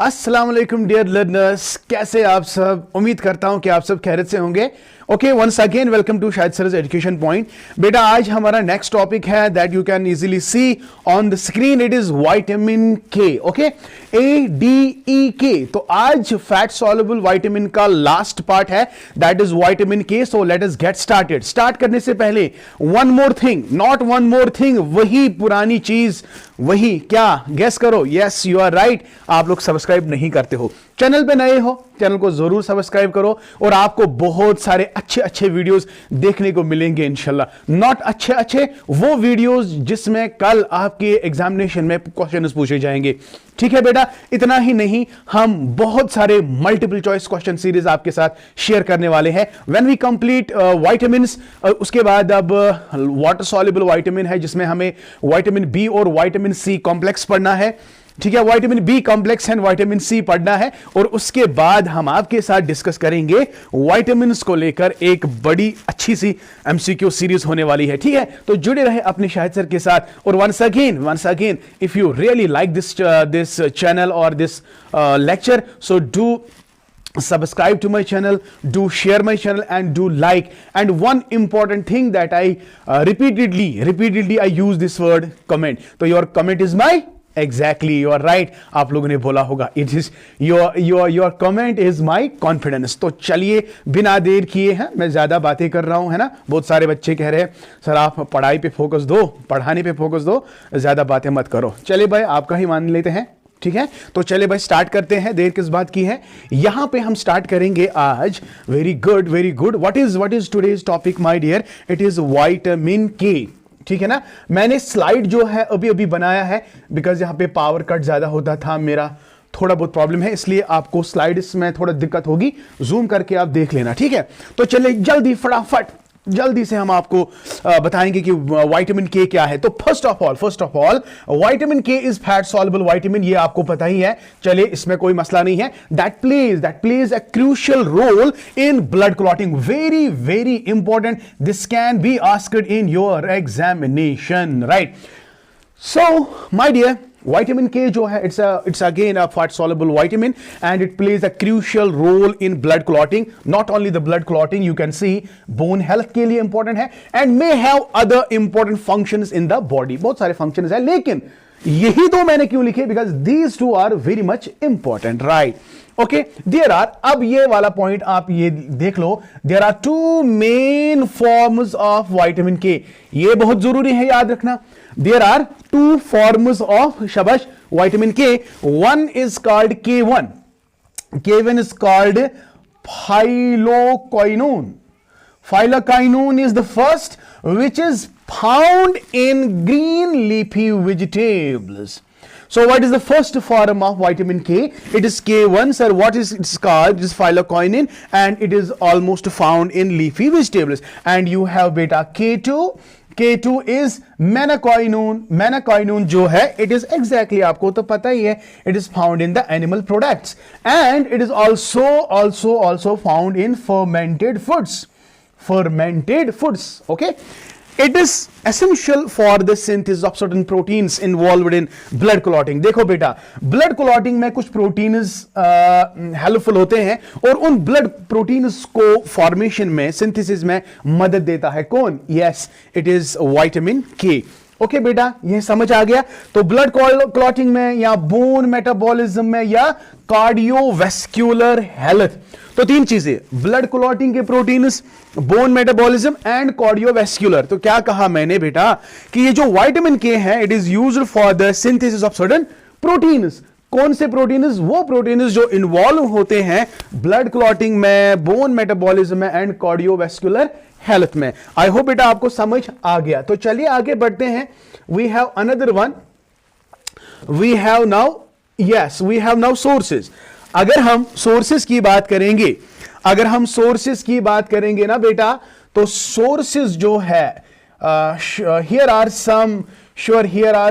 अस्सलाम वालेकुम dear learners, कैसे आप सब। उम्मीद करता हूं कि आप सब खैरियत से होंगे। Okay, once again welcome to Shahid sir's education point. बेटा आज हमारा नेक्स्ट टॉपिक है that you can easily see on the screen, it is vitamin K. Okay, ADEK। तो आज फैट सॉल्युबल विटामिन का लास्ट पार्ट है that is vitamin K. So let us get started. Start करने से पहले one more thing, not one more thing, वही पुरानी चीज, वही क्या, गेस करो। यस यू आर राइट, आप लोग सब्सक्राइब नहीं करते हो। चैनल पे नए हो, चैनल को जरूर सब्सक्राइब करो और आपको बहुत सारे अच्छे अच्छे वीडियोस देखने को मिलेंगे इंशाल्लाह। नॉट अच्छे अच्छे, वो वीडियोस जिसमें कल आपके एग्जामिनेशन में क्वेश्चंस पूछे जाएंगे। ठीक है बेटा, इतना ही नहीं, हम बहुत सारे मल्टीपल चॉइस क्वेश्चन सीरीज आपके साथ शेयर करने वाले हैं व्हेन वी कंप्लीट विटामिन्स। उसके बाद अब वाटर सॉल्युबल विटामिन है जिसमें हमें विटामिन बी और विटामिन सी कॉम्प्लेक्स पढ़ना है। ठीक है, vitamin B complex and vitamin C पढ़ना है और उसके बाद हम आपके साथ डिस्कस करेंगे विटामिन्स को लेकर एक बड़ी अच्छी सी एमसीक्यू सीरीज होने वाली है। ठीक है, तो जुड़े रहे अपने शाहिद सर के साथ। और once again if you really like this channel और this lecture, so do subscribe to my channel, do share my channel and do like. And one important thing that I repeatedly I use this word comment. So your comment is my, exactly, you are right, आप लोगों ने बोला होगा, it is your comment is my confidence. तो चलिए बिना देर किए हैं, मैं ज्यादा बातें कर रहा हूं है ना। बहुत सारे बच्चे कह रहे हैं सर आप पढ़ाई पे फोकस दो, पढ़ाने पे फोकस दो, ज्यादा बातें मत करो। चलिए भाई आपका ही मान लेते हैं। ठीक है, तो चले भाई स्टार्ट करते हैं, देर किस बात की है। यहां पे हम स्टार्ट करेंगे आज। Very good very good. What is today's topic my dear? It is vitamin K. ठीक है ना, मैंने स्लाइड जो है अभी अभी बनाया है बिकॉज यहां पे पावर कट ज्यादा होता था, मेरा थोड़ा बहुत प्रॉब्लम है, इसलिए आपको स्लाइड्स में थोड़ा दिक्कत होगी, जूम करके आप देख लेना। ठीक है, तो चले जल्दी फटाफट जल्दी से हम आपको बताएंगे कि विटामिन के क्या है। तो फर्स्ट ऑफ ऑल विटामिन के इज फैट सॉल्युबल विटामिन, ये आपको पता ही है, चलिए इसमें कोई मसला नहीं है। That plays a crucial role in blood clotting. Very very important, this can be asked in your examination, right. So my dear, vitamin K जो है it's again a fat soluble vitamin and it plays a crucial role in blood clotting. Not only the blood clotting, you can see bone health के लिए important है and may have other important functions in the body. बहुत सारे functions है, लेकिन यही दो मैंने क्यों लिखे? Because these two are very much important, right? Okay, there are, अब ये वाला पॉइंट आप ये देख लो, there are two main forms of vitamin K. ये बहुत जरूरी है याद रखना। There are two forms of shabash vitamin K. One is called K1. K1 is called phyloquinone. Phyloquinone is the first, which is found in green leafy vegetables. So what is the first form of vitamin K? It is K1, sir. What is it's called? It is phyloquinone and it is almost found in leafy vegetables. And you have beta K2. K2 is मेनाकोइनोन। मेनाकोइनोन जो है it is exactly, आपको तो पता ही है, it is found in the animal products and it is also found in fermented foods. Fermented foods, okay. It is essential for the synthesis of certain proteins involved in blood clotting. देखो बेटा, blood clotting में कुछ proteins helpful होते हैं और उन blood proteins को formation में, सिंथेसिस में मदद देता है कौन? Yes, it is vitamin K. Okay बेटा, ये समझ आ गया। तो ब्लड क्लॉटिंग में या बोन मेटाबॉलिज्म में या कार्डियोवैस्कुलर हेल्थ, तो तीन चीजें, ब्लड क्लॉटिंग के proteins, bone metabolism and cardiovascular. तो क्या कहा मैंने बेटा कि ये जो विटामिन के है it is used for the synthesis of certain proteins. कौन से प्रोटीन्स? वो प्रोटीन्स जो इन्वॉल्व होते हैं ब्लड क्लॉटिंग में, बोन मेटाबॉलिज्म में एंड कार्डियोवैस्कुलर हेल्थ में। आई होप बेटा आपको समझ आ गया। तो चलिए आगे बढ़ते हैं। We have another one, we have now sources. अगर हम सोर्सेज की बात करेंगे, ना बेटा, तो सोर्सेज जो है, here are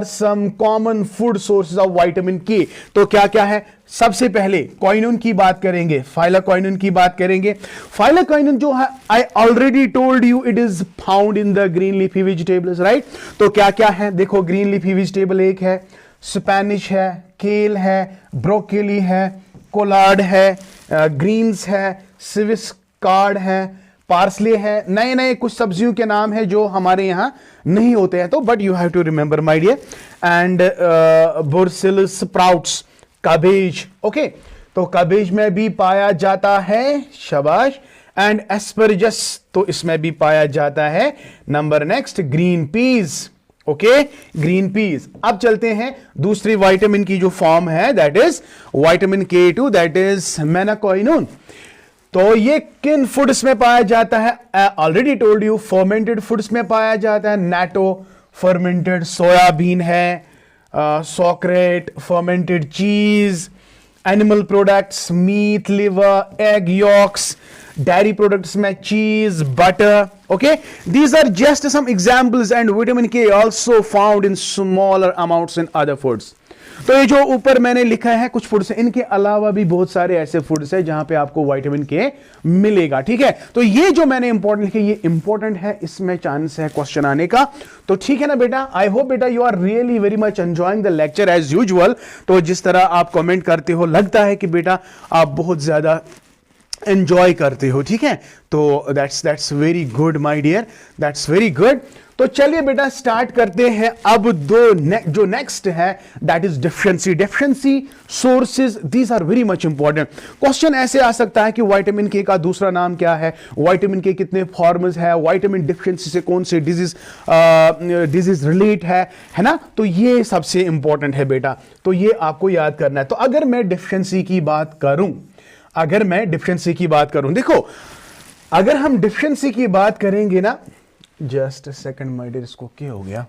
some common food sources of vitamin K. तो क्या क्या है? सबसे पहले क्वाइनोन की बात करेंगे, फाइलोक्वाइनोन की बात करेंगे। फाइलोक्वाइनोन जो है, I already told you, it is found in the green leafy vegetables, right. तो क्या क्या है देखो, ग्रीन लीफी वेजिटेबल एक है, स्पेनिश है, केल है, ब्रोकेली है, कोलार्ड है, ग्रीन्स है, स्विस कार्ड है, पार्सले है, नए नए कुछ सब्जियों के नाम है जो हमारे यहां नहीं होते हैं, तो but you have to remember my dear. And Brussels sprouts, cabbage, okay, तो कबेज में भी पाया जाता है, शाबाश। एंड एस्परजस, तो इसमें भी पाया जाता है। Number next, green peas, okay, green peas. अब चलते हैं दूसरी विटामिन की जो फॉर्म है, that is vitamin K2, that is menaquinone. तो ये किन फूड्स में पाया जाता है? Already told you, fermented foods में पाया जाता है। नाटो फर्मेंटेड सोयाबीन है, sauerkraut fermented cheese, animal products, meat, liver, egg yolks, dairy products में cheese, butter, okay, these are just some examples, and vitamin K also found in smaller amounts in other foods. तो ये जो ऊपर मैंने लिखा है कुछ फूड्स, इनके अलावा भी बहुत सारे ऐसे फूड्स है जहां पे आपको विटामिन के मिलेगा, ठीक है। तो ये जो मैंने इंपॉर्टेंट लिखे, ये इंपॉर्टेंट है, इसमें चांस है क्वेश्चन आने का, तो ठीक है ना बेटा। आई होप बेटा you are really very much enjoying the lecture as usual. तो जिस तरह आप कमेंट करते हो, लगता है कि बेटा आप बहुत ज्यादा एंजॉय करते हो, ठीक है। तो that's very good my dear, that's very good. तो चलिए बेटा स्टार्ट करते हैं। अब जो नेक्स्ट है that is deficiency. Deficiency sources, these are very much important. Question ऐसे आ सकता है कि विटामिन के का दूसरा नाम क्या है, विटामिन के कितने फॉर्म्स है, विटामिन डेफिशिएंसी से कौन से डिजीज रिलेट है ना। तो ये सबसे इंपॉर्टेंट है बेटा, तो ये आपको याद करना है। तो अगर मैं डेफिशिएंसी की बात करूं, देखो अगर हम डिफिशिएंसी की बात करेंगे ना, just a second my dear, इसको क्या हो गया,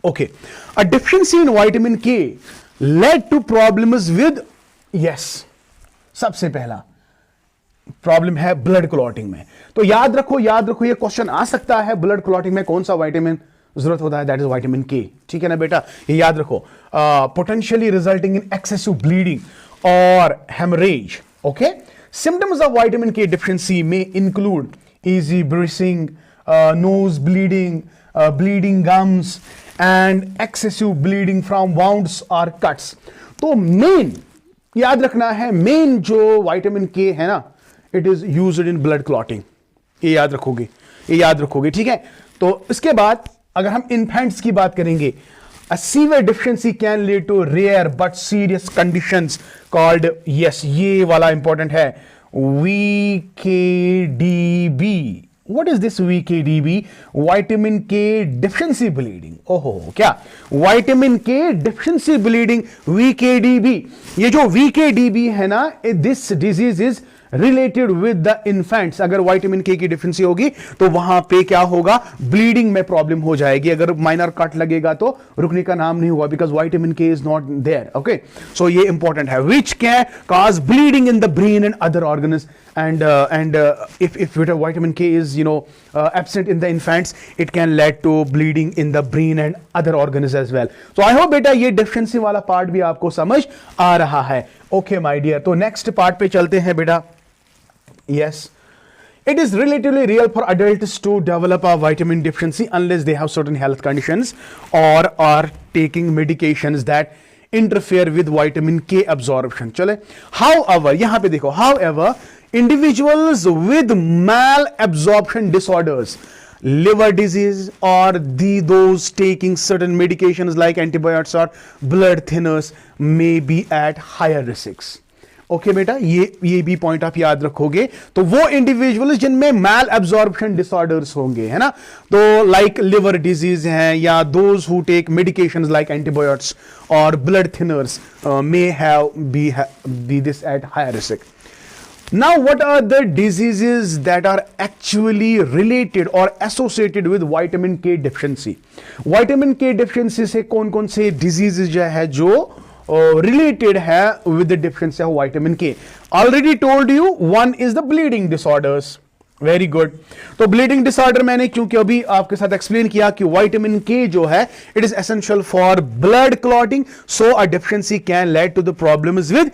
okay, a deficiency in vitamin K led to problems with, yes, सबसे पहला प्रॉब्लम है ब्लड क्लॉटिंग में। तो याद रखो ये क्वेश्चन आ सकता है, ब्लड क्लॉटिंग में कौन सा विटामिन जरूरत होता है, दैट इज विटामिन के, ठीक है ना बेटा, ये याद रखो। Potentially resulting in excessive bleeding or hemorrhage, okay. Symptoms of vitamin K deficiency may include easy breathing, nose bleeding, bleeding gums, and excessive bleeding from wounds or cuts. तो main याद रखना है, मेन जो विटामिन के है ना, it is used in blood clotting, ये याद रखोगे, ठीक है। तो इसके बाद अगर हम इन्फेंट्स की बात करेंगे, a severe deficiency can lead to rare but serious conditions called, yes, ये वाला important है, VKDB. What is this VKDB? Vitamin K deficiency bleeding. ओहो, क्या Vitamin K deficiency bleeding, VKDB. ये जो VKDB है ना, this disease is related with the infants. अगर विटामिन के की डिफिशिएंसी होगी तो वहां पे क्या होगा, ब्लीडिंग में प्रॉब्लम हो जाएगी। अगर माइनर कट लगेगा तो रुकने का नाम नहीं हुआ, बिकॉज विटामिन के इज नॉट देयर, ओके। सो ये इंपॉर्टेंट है, which can cause bleeding in the brain and other organs, and if vitamin K is absent in the infants, it can lead to bleeding in the brain and other organs as well. So I hope बेटा ये deficiency वाला part भी आपको समझ आ रहा है, okay my dear। तो next part पे चलते हैं बेटा। Yes, it is relatively real for adults to develop a vitamin deficiency unless they have certain health conditions or are taking medications that interfere with vitamin K absorption। चले, however, यहाँ पे देखो, however, individuals with malabsorption disorders, liver disease, or those taking certain medications like antibiotics or blood thinners may be at higher risks। Okay बेटा, ये भी point आप याद रखोगे। तो वो इंडिविजुअल्स जिनमें मैल एब्जॉर्प्शन डिसऑर्डर्स होंगे, है ना, तो लाइक लिवर डिजीज हैं, या those who take medications like antibiotics और blood thinners may have be this at higher risk. Now, what are the diseases that are actually related or associated with vitamin K deficiency? Vitamin K deficiency से कौन-कौन से diseases है जो related है with the deficiency of vitamin K? Already told you, one is the bleeding disorders. Very good. तो bleeding disorder मैंने क्योंकि अभी आपके साथ एक्सप्लेन किया कि विटामिन के जो है it is essential for blood clotting, so a deficiency can lead to the problems with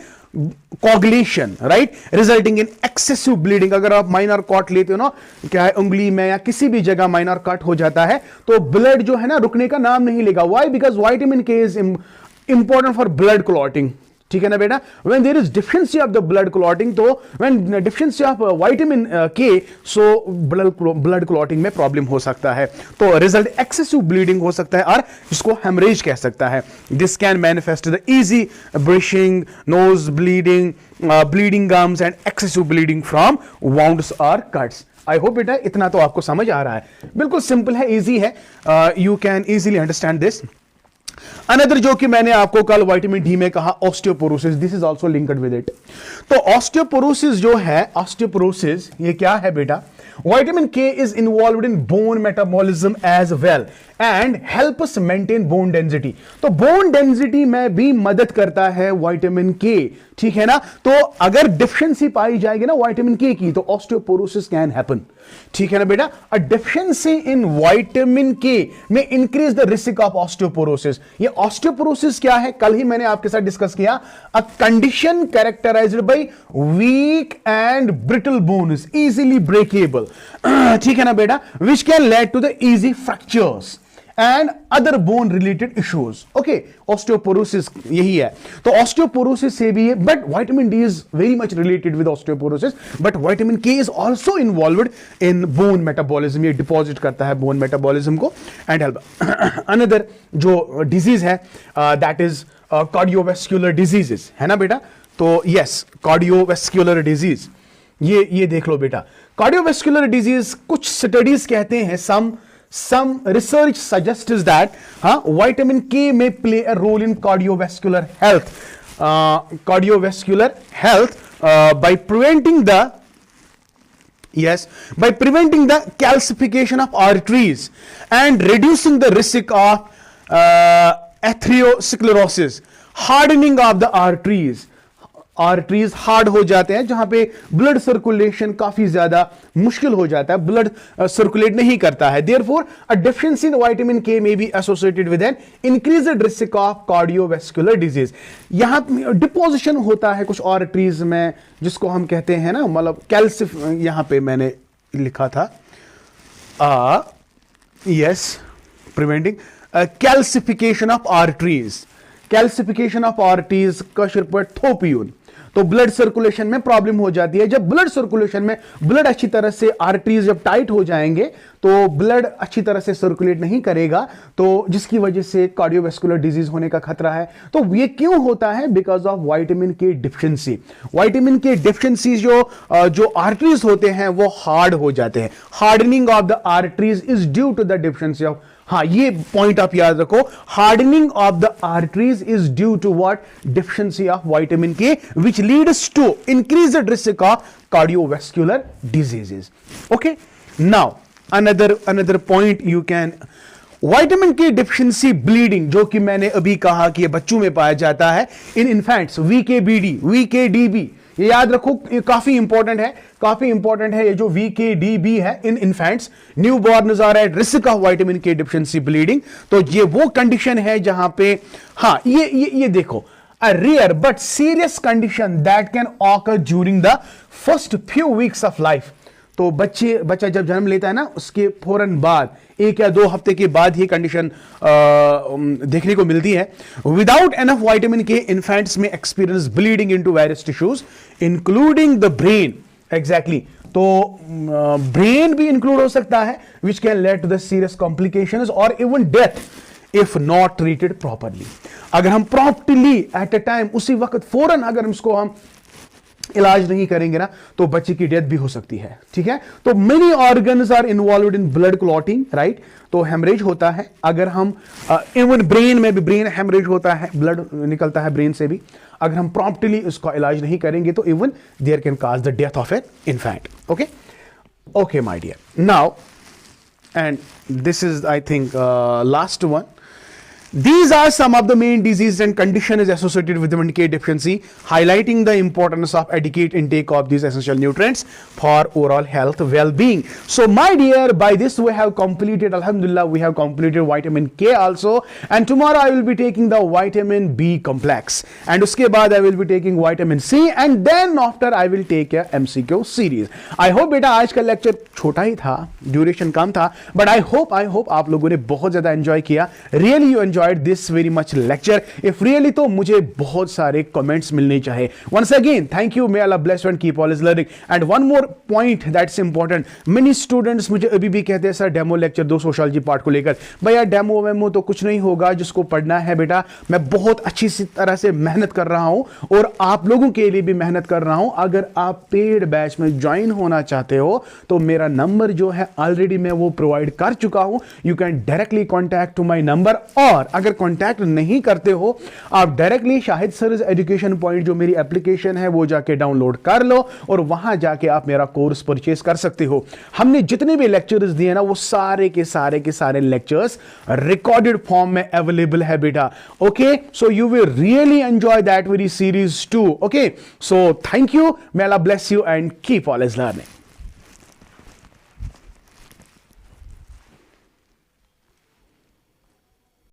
coagulation, right, resulting in excessive bleeding. अगर आप माइनर कट लेते हो ना, क्या है, उंगली में या किसी भी जगह माइनर कट हो जाता है तो ब्लड जो है ना रुकने का नाम नहीं लेगा. Why? Because vitamin K is important for blood clotting. ठीक है ना बेटा. When there is deficiency of the blood clotting, तो when deficiency of vitamin K, so blood clotting में प्रॉब्लम हो सकता है, तो रिजल्ट एक्सेसिव ब्लीडिंग हो सकता है और इसको हेमरेज कह सकता है. This can manifest the easy brushing, nose bleeding, bleeding gums and excessive bleeding from wounds और कट्स. आई होप बेटा इतना तो आपको समझ आ रहा है. बिल्कुल सिंपल है, इजी है, you can easily understand this. Another जो कि मैंने आपको कल विटामिन डी में कहा, osteoporosis, this is also linked with it. तो ऑस्टियोपोरोसिस जो है, ऑस्टियोपोरोसिस ये क्या है बेटा? Vitamin K is involved in bone metabolism as well and helps maintain bone density. तो bone density में भी मदद करता है vitamin K, ठीक है ना. तो अगर deficiency पाई जाएगी ना vitamin K की, तो osteoporosis can happen, ठीक है ना बेटा. A deficiency in vitamin K may increase the risk of osteoporosis. ये osteoporosis क्या है? कल ही मैंने आपके साथ डिस्कस किया. A condition characterized by weak and brittle bones, easily breakable, ठीक है ना बेटा, which can lead to the easy fractures and other bone related issues. Okay, osteoporosis यही है. तो osteoporosis से भी है, but vitamin D is very much related with osteoporosis, but vitamin K is also involved in bone metabolism. ये deposit करता है bone metabolism को and help. Another जो disease है, that is cardiovascular diseases, है ना बेटा. तो yes, cardiovascular disease, ये देख लो बेटा. कार्डियोवैस्कुलर डिजीज, कुछ स्टडीज कहते हैं, some research suggests that vitamin K may play a role in cardiovascular health by preventing the calcification of arteries and reducing the risk of atherosclerosis, hardening of the arteries hard हो जाते हैं, जहां पे blood circulation काफी ज्यादा मुश्किल हो जाता है, ब्लड सर्कुलेट नहीं करता है. Therefore a deficiency in vitamin K may be associated with an increased risk of cardiovascular disease. यहां डिपोजिशन होता है कुछ आर्टरीज में, जिसको हम कहते हैं ना, मतलब कैल्सिफ, यहां पे मैंने लिखा था preventing calcification of arteries. Calcification of arteries का पर थोपियून. तो ब्लड सर्कुलेशन में प्रॉब्लम हो जाती है. जब ब्लड सर्कुलेशन में ब्लड अच्छी तरह से, आर्टरीज जब टाइट हो जाएंगे तो ब्लड अच्छी तरह से सर्कुलेट नहीं करेगा, तो जिसकी वजह से कार्डियोवैस्कुलर डिजीज होने का खतरा है. तो ये क्यों होता है? Because of vitamin K deficiency. Vitamin K deficiency जो आर्टरीज होते हैं वो हार्ड हो जाते हैं. Hardening of the arteries is due to the deficiency of, ये पॉइंट आप याद रखो, hardening of the arteries is due to what? Deficiency of vitamin K, which leads to increased risk of cardiovascular diseases. Okay, now another point you can, vitamin K deficiency bleeding, जो कि मैंने अभी कहा कि ये बच्चों में पाया जाता है, इन इन्फेंट्स, VKBD, ये याद रखो, ये काफी इंपॉर्टेंट है. ये जो VKDB है in infants, new born are at risk of vitamin K deficiency bleeding. तो ये वो कंडीशन है जहां पे, ये देखो, a rare but serious condition that can occur during the first few weeks of life. तो बच्चा जब जन्म लेता है ना, उसके फौरन बाद, 1 या 2 हफ्ते के बाद ये कंडीशन देखने को मिलती है. Without enough vitamin K, infants में experience bleeding into various tissues including the brain. Exactly, तो ब्रेन भी इंक्लूड हो सकता है, which can lead to the serious complications और even death if not treated properly. अगर हम प्रॉपर्ली एट अ टाइम, उसी वक्त फौरन अगर इसको हम इलाज नहीं करेंगे ना, तो बच्चे की डेथ भी हो सकती है. ठीक है, तो many organs are involved in blood clotting, right. तो हेमरेज होता है. अगर हम इवन ब्रेन में भी ब्रेन हेमरेज होता है, ब्लड निकलता है ब्रेन से भी. अगर हम प्रॉम्प्टली उसका इलाज नहीं करेंगे तो even there can cause the death of an infant. Okay my dear, now and this is I think last one, These are some of the main diseases and conditions associated with vitamin K deficiency, highlighting the importance of adequate intake of these essential nutrients for overall health well-being. So my dear, by this we have completed, alhamdulillah, we have completed vitamin K also, and tomorrow I will be taking the vitamin B complex, and uske baad I will be taking vitamin C, and then after I will take a MCQ series. I hope बेटा आज का lecture छोटा ही था, duration कम था, but I hope आप लोगों ने बहुत ज्यादा एंजॉय किया. Really you enjoyed this very much lecture. If really, तो मुझे बहुत सारे कमेंट्स मिलने चाहिए. Once again, thank you. May Allah bless you and keep always learning. And one more point that's important. Many students मुझे अभी भी कहते हैं सर डेमो लेक्चर दो सोशियोलॉजी पार्ट को लेकर. भैया डेमो वेमो तो कुछ नहीं होगा, जिसको पढ़ना है बेटा मैं बहुत अच्छी सी तरह से मेहनत कर रहा हूं और आप लोगों के लिए भी मेहनत कर रहा हूं. अगर आप पेड बैच में ज्वाइन होना चाहते हो तो मेरा नंबर जो है ऑलरेडी मैं वो प्रोवाइड कर चुका हूं. You can directly contact to my number, और अगर कांटेक्ट नहीं करते हो आप directly Shahid sir education point जो मेरी एप्लीकेशन है वो जाके डाउनलोड कर लो और वहां जाके आप मेरा कोर्स परचेज कर सकते हो. हमने जितने भी लेक्चर्स दिए ना वो सारे के सारे लेक्चर्स रिकॉर्डेड फॉर्म में अवेलेबल है बेटा. Okay, so you will really enjoy that very series too. Okay, so thank you. May Allah bless you and keep always learning.